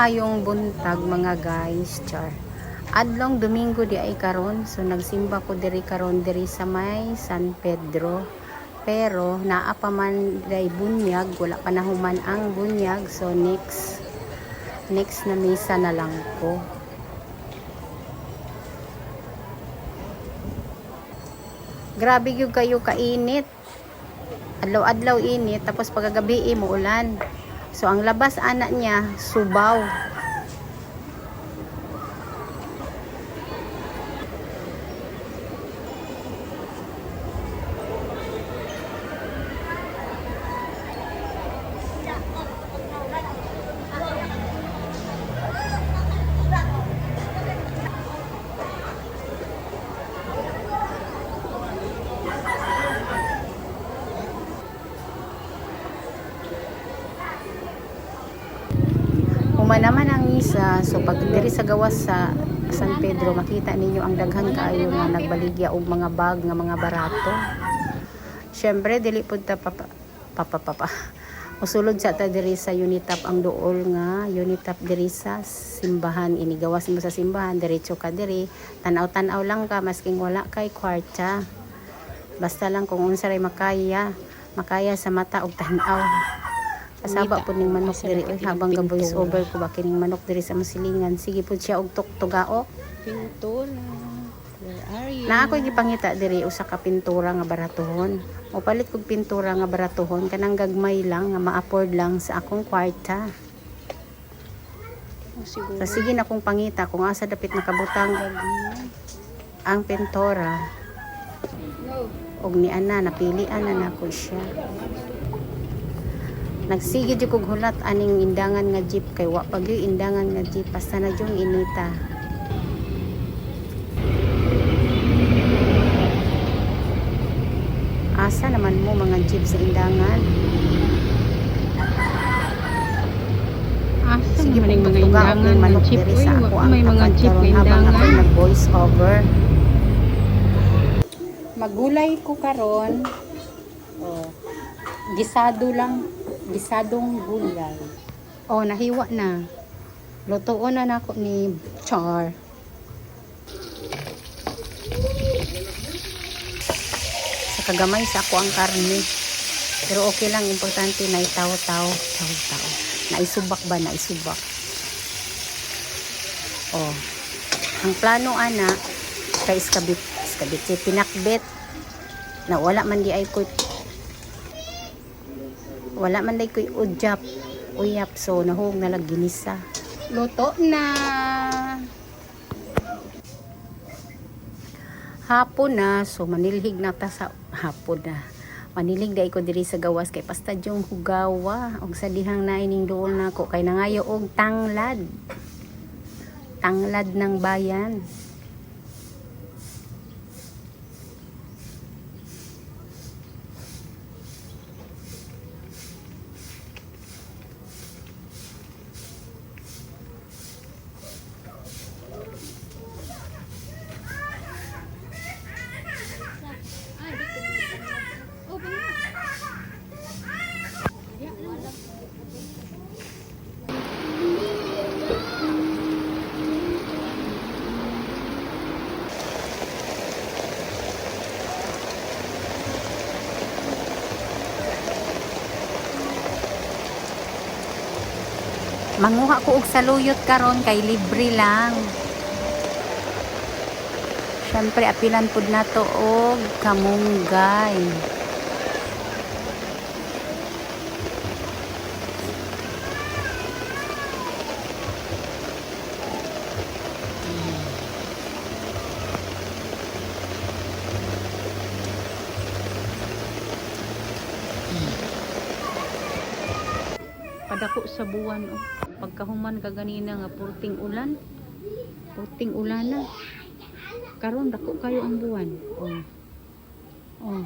Maayong buntag mga guys, char. Adlong Domingo di ay karon, so nagsimba ko diri karon diri sa may San Pedro. Pero naa pa man day bunyag, wala pa nahuman ang bunyag, so next na misa na lang ko. Grabe yung kayo kainit. Adlaw-adlaw init, tapos pagagabi mo ulan. So ang labas anak niya Subaw. Uma naman ang misa, so pag diri sa gawas sa San Pedro, makita ninyo ang daghan kaayo nga nagbaligya og mga bag nga mga barato. Syempre dili pud ta papa. Usulod sa ta diri sa Unitap ang duol nga Unitap diri sa simbahan. Inigawas mo sa simbahan, diretso ka diri, tanaw-tanaw lang ka masking wala kay kwarta. Basta lang kung unsa ray makaya sa mata og tan-aw. Kasaba po ning manok diri habang ga voice over ko ba kining manok diri sa masilingan. Sige po siya og tuktugao. Pintura. Where are you? Na ako gipangita diri usa ka pintura nga baratuhon. O palit kog pintura nga baratuhon kanang gagmay lang nga ma-afford lang sa akong kwarta. Siguro. So sige na kong pangita kung asa dapit nakabutang ang pintura. Og ni ana napilian na nako siya. Nagsigid yung kog hulat aning indangan nga jeep kay wa pag yung indangan nga jeep basta na yung inita. Asa naman mo mga jeep sa indangan? Asa Sige naman yung mga tutugaw indangan ng manok ng jeep? diri Uy, sa ako ang may mga jeep kapatkaron na habang ako indangan. nag voice over. Magulay ko karon. Oh. Gisadong gulay. Oh, nahiwa na. Lutuon na nako ni Char. Sa kagamay sa ako ang karne. Pero okay lang, importante na itaw-taw. Naisubak ba? Naisubak. Oh. Ang plano ana kay iskabit pinakbet na wala man di ay ko'y uyap, so nahog na lang ginisa. Luto na. Hapon na, so manilhig na ta sa hapon na. Manilig dai ko diri sa gawas kay pasta yung hugawa og sa dihang na ining duol nako kay nangayo og tanglad ng bayan. Manguha ko og saluyot karon kay libre lang. Syempre apilan pud nato og kamunggay. Padako sa buwan oh. Pagkahuman ka ganina nga purting ulan na karon dako kayo ang buwan oh